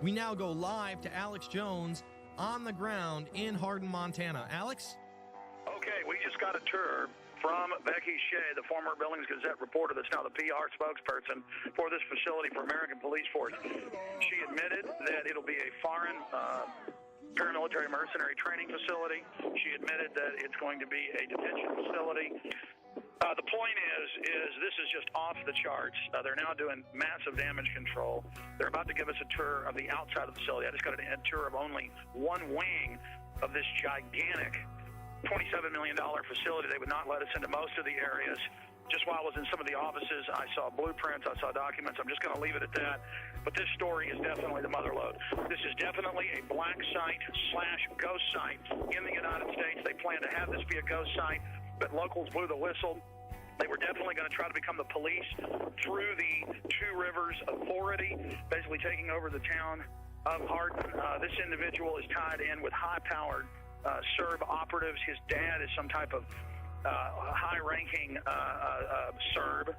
We now go live to Alex Jones on the ground in Hardin, Montana. Alex? Okay, we just got a tour from Becky Shea, the former Billings Gazette reporter that's now the PR spokesperson for this facility for American Police Force. She admitted that it'll be a foreign paramilitary mercenary training facility. She admitted that it's going to be a detention facility. The point is this is just off the charts. They're now doing massive damage control. They're about to give us a tour of the outside of the facility. I just got a tour of only one wing of this gigantic $27 million facility. They would not let us into most of the areas. Just while I was in some of the offices, I saw blueprints, I saw documents. I'm just going to leave it at that. But this story is definitely the mother lode. This is definitely a black site / ghost site in the United States. They plan to have this be a ghost site, but locals blew the whistle. They were definitely going to try to become the police through the Two Rivers Authority, basically taking over the town of Hardin. This individual is tied in with high-powered Serb operatives. His dad is some type of high-ranking Serb,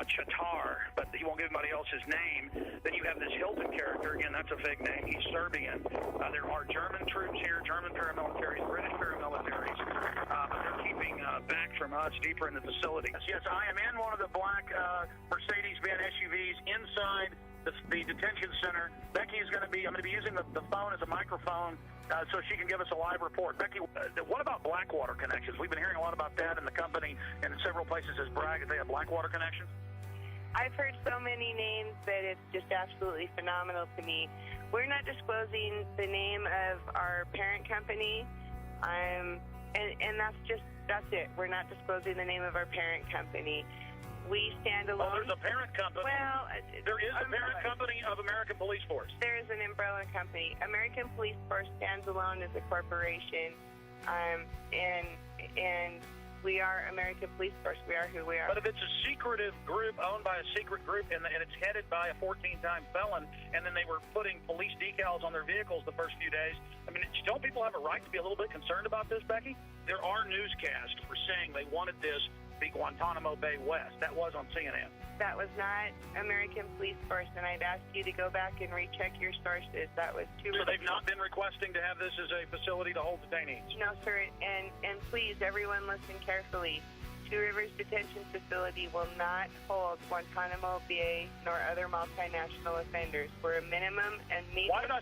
Chatar, but he won't give anybody else his name. Then you have this Hilton character. Again, that's a fake name. He's Serbian. There are German troops here, German paramilitaries, British paramilitaries, but they're keeping back from us deeper in the facility. Yes, I am in one of the black Mercedes-Benz SUVs inside the detention center. Becky is I'm going to be using the phone as a microphone so she can give us a live report. Becky, what about Blackwater connections? We've been hearing a lot about that, and the company in several places has bragged that they have Blackwater connections. I've heard so many names that it's just absolutely phenomenal to me. We're not disclosing the name of our parent company, and that's it. We're not disclosing the name of our parent company. We stand alone. Well, there's a parent company. Well, there is a parent company of American Police Force. There is an umbrella company. American Police Force stands alone as a corporation, and we are American Police Force. We are who we are. But if it's a secretive group owned by a secret group and it's headed by a 14-time felon, and then they were putting police decals on their vehicles the first few days, I mean, don't people have a right to be a little bit concerned about this, Becky? There are newscasts for saying they wanted this to be Guantanamo Bay West. That was on CNN. That was not American Police Force, and I'd ask you to go back and recheck your sources. That was too. So they've not been requesting to have this as a facility to hold detainees? No, sir, and please, everyone listen carefully. Two Rivers Detention Facility will not hold Guantanamo Bay nor other multinational offenders. We're a minimum and medium. Why did I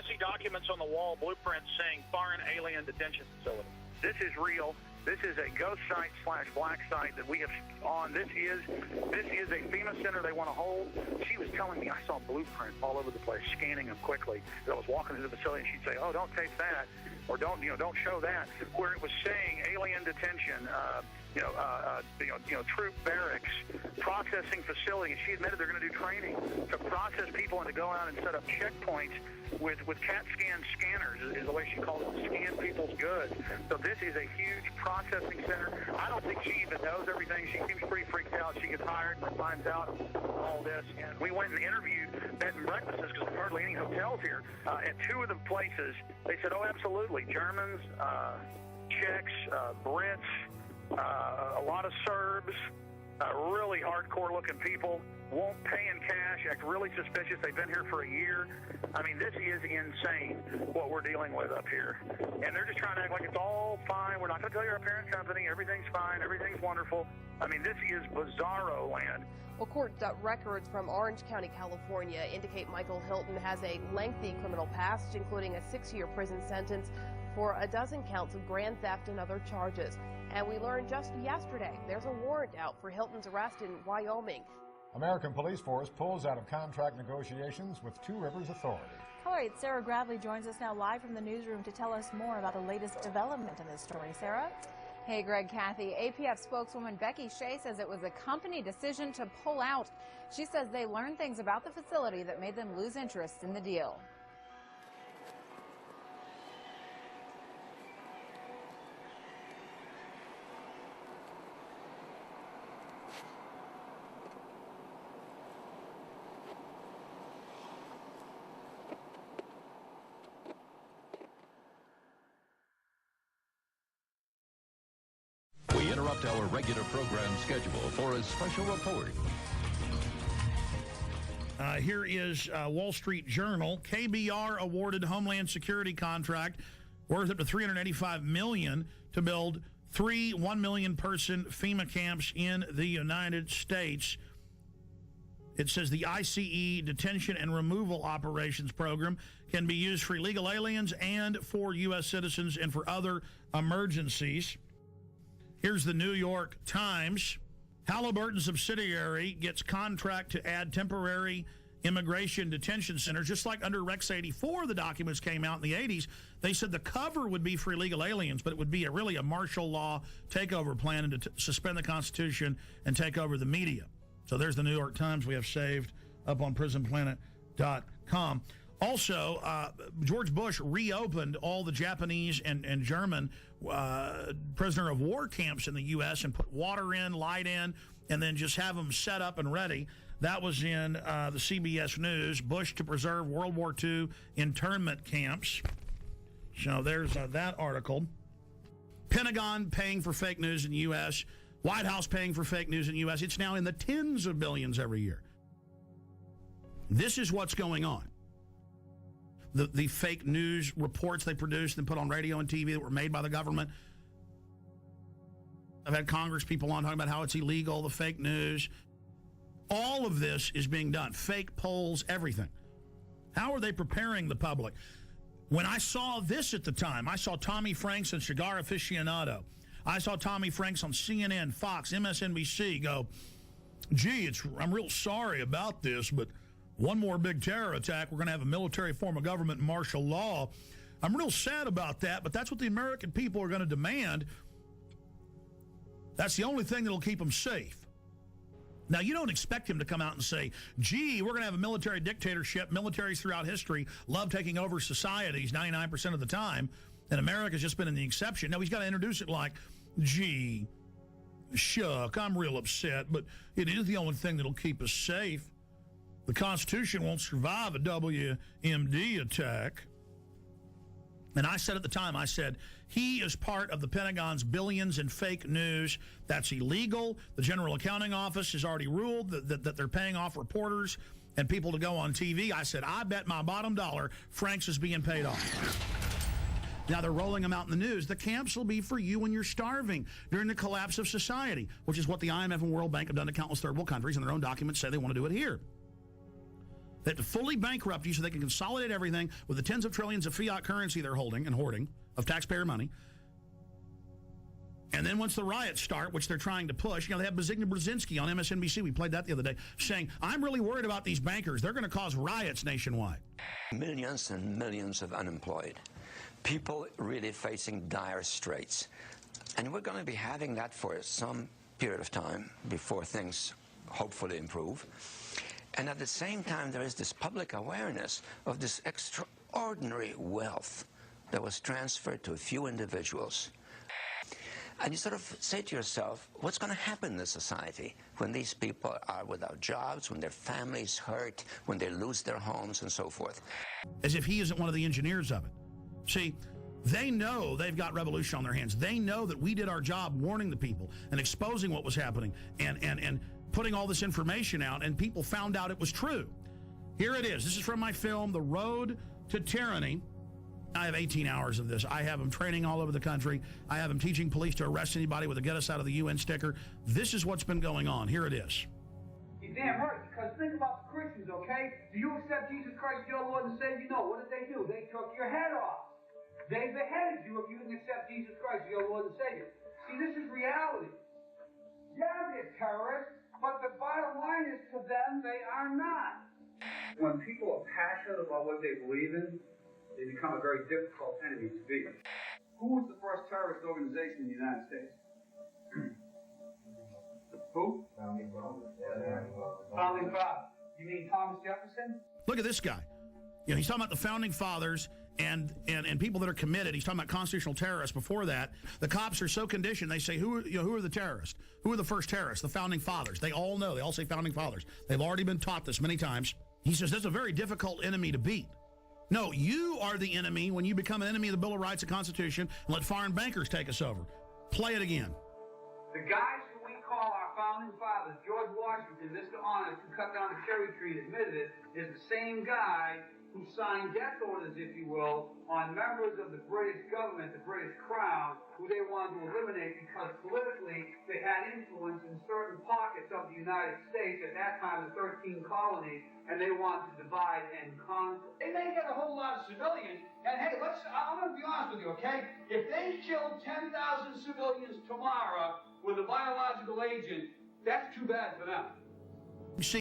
see documents on the wall, blueprints saying foreign alien detention facility? This is real. This is a ghost site / black site that we have on. This is a FEMA center they want to hold. She was telling me, I saw blueprints all over the place, scanning them quickly. As I was walking into the facility, and she'd say, "Oh, don't tape that," or don't show that. Where it was saying alien detention, troop barracks, processing facility. And she admitted they're going to do training to process people and to go out and set up checkpoints with CAT scan scanners, is the way she called it, to scan people's goods. So this is a huge processing center. I don't think she even knows everything. She seems pretty freaked out. She gets hired and finds out all this. And we went and interviewed bed and breakfasts, because there's hardly any hotels here. At two of the places, they said, oh, absolutely. Germans, Czechs, Brits, a lot of Serbs, really hardcore-looking people, won't pay in cash, act really suspicious. They've been here for a year. I mean, this is insane what we're dealing with up here. And they're just trying to act like it's all fine. We're not going to tell you our parent company. Everything's fine. Everything's wonderful. I mean, this is bizarro land. Well, court records from Orange County, California indicate Michael Hilton has a lengthy criminal past, including a 6-year prison sentence for a dozen counts of grand theft and other charges. And we learned just yesterday there's a warrant out for Hilton's arrest in Wyoming. American Police Force pulls out of contract negotiations with Two Rivers Authority. Color 8 Sarah Gradley joins us now live from the newsroom to tell us more about the latest development in this story. Sarah? Hey, Greg, Kathy. APF spokeswoman Becky Shea says it was a company decision to pull out. She says they learned things about the facility that made them lose interest in the deal. We interrupt our regular program schedule for a special report. Here is Wall Street Journal. KBR awarded Homeland Security contract worth up to $385 million to build 3 1 million person FEMA camps in the United States. It says the ICE detention and removal operations program can be used for illegal aliens and for U.S. citizens and for other emergencies. Here's the New York Times. Halliburton subsidiary gets contract to add temporary immigration detention centers. Just like under Rex 84, the documents came out in the 80s. They said the cover would be for illegal aliens, but it would be really a martial law takeover plan and to suspend the Constitution and take over the media. So there's the New York Times we have saved up on prisonplanet.com. Also, George Bush reopened all the Japanese and German prisoner of war camps in the U.S. and put water in, light in, and then just have them set up and ready. That was in the CBS News. Bush to preserve World War II internment camps. So there's that article. Pentagon paying for fake news in the U.S., White House paying for fake news in the U.S. It's now in the tens of billions every year. This is what's going on. The fake news reports they produced and put on radio and TV that were made by the government. I've had Congress people on talking about how it's illegal, the fake news. All of this is being done. Fake polls, everything. How are they preparing the public? When I saw this at the time, I saw Tommy Franks and Cigar Aficionado. I saw Tommy Franks on CNN, Fox, MSNBC go, gee, I'm real sorry about this, but one more big terror attack, we're going to have a military form of government and martial law. I'm real sad about that, but that's what the American people are going to demand. That's the only thing that'll keep them safe. Now, you don't expect him to come out and say, gee, we're going to have a military dictatorship. Militaries throughout history love taking over societies 99% of the time, and America's just been in the exception. No, he's got to introduce it like, gee, shuck, I'm real upset, but it is the only thing that'll keep us safe. The Constitution won't survive a WMD attack. And I said at the time, I said, he is part of the Pentagon's billions in fake news. That's illegal. The General Accounting Office has already ruled that they're paying off reporters and people to go on TV. I said, I bet my bottom dollar Franks is being paid off. Now they're rolling them out in the news. The camps will be for you when you're starving during the collapse of society, which is what the IMF and World Bank have done to countless third world countries, and their own documents say they want to do it here. They have to fully bankrupt you so they can consolidate everything with the tens of trillions of fiat currency they're holding and hoarding of taxpayer money. And then once the riots start, which they're trying to push, they have Zbigniew Brzezinski on MSNBC, we played that the other day, saying, I'm really worried about these bankers. They're going to cause riots nationwide. Millions and millions of unemployed. People really facing dire straits. And we're going to be having that for some period of time before things hopefully improve. And at the same time, there is this public awareness of this extraordinary wealth that was transferred to a few individuals. And you sort of say to yourself, what's going to happen in this society when these people are without jobs, when their families hurt, when they lose their homes, and so forth? As if he isn't one of the engineers of it. See, they know they've got revolution on their hands. They know that we did our job warning the people and exposing what was happening and putting all this information out, and people found out it was true. Here it is. This is from my film, The Road to Tyranny. I have 18 hours of this. I have them training all over the country. I have them teaching police to arrest anybody with a Get Us Out of the UN sticker. This is what's been going on. Here it is. You're damn right, because think about the Christians, okay? Do you accept Jesus Christ as your Lord and Savior? No. What did they do? They took your head off. They beheaded you if you didn't accept Jesus Christ as your Lord and Savior. See, this is reality. Yeah, they're terrorists. But the bottom line is, to them, they are not. When people are passionate about what they believe in, they become a very difficult enemy to beat. Who was the first terrorist organization in the United States? Who? Founding Fathers. Founding Fathers. You mean Thomas Jefferson? Look at this guy. He's talking about the Founding Fathers and people that are committed. He's talking about constitutional terrorists. Before that, the cops are so conditioned, they say, who are the terrorists? Who are the first terrorists? The Founding Fathers. They all know. They all say Founding Fathers. They've already been taught this many times. He says that's a very difficult enemy to beat. No, you are the enemy when you become an enemy of the Bill of Rights and Constitution and let foreign bankers take us over. Play it again. The guys who we call our founding fathers, George Washington, Mr. Honest, who cut down a cherry tree and admitted it, is the same guy who signed death orders, if you will, on members of the British government, the British Crown, who they wanted to eliminate because politically they had influence in certain pockets of the United States, at that time the 13 colonies, and they wanted to divide and conquer. They may get a whole lot of civilians, and hey, I'm going to be honest with you, okay? If they killed 10,000 civilians tomorrow with a biological agent, that's too bad for them.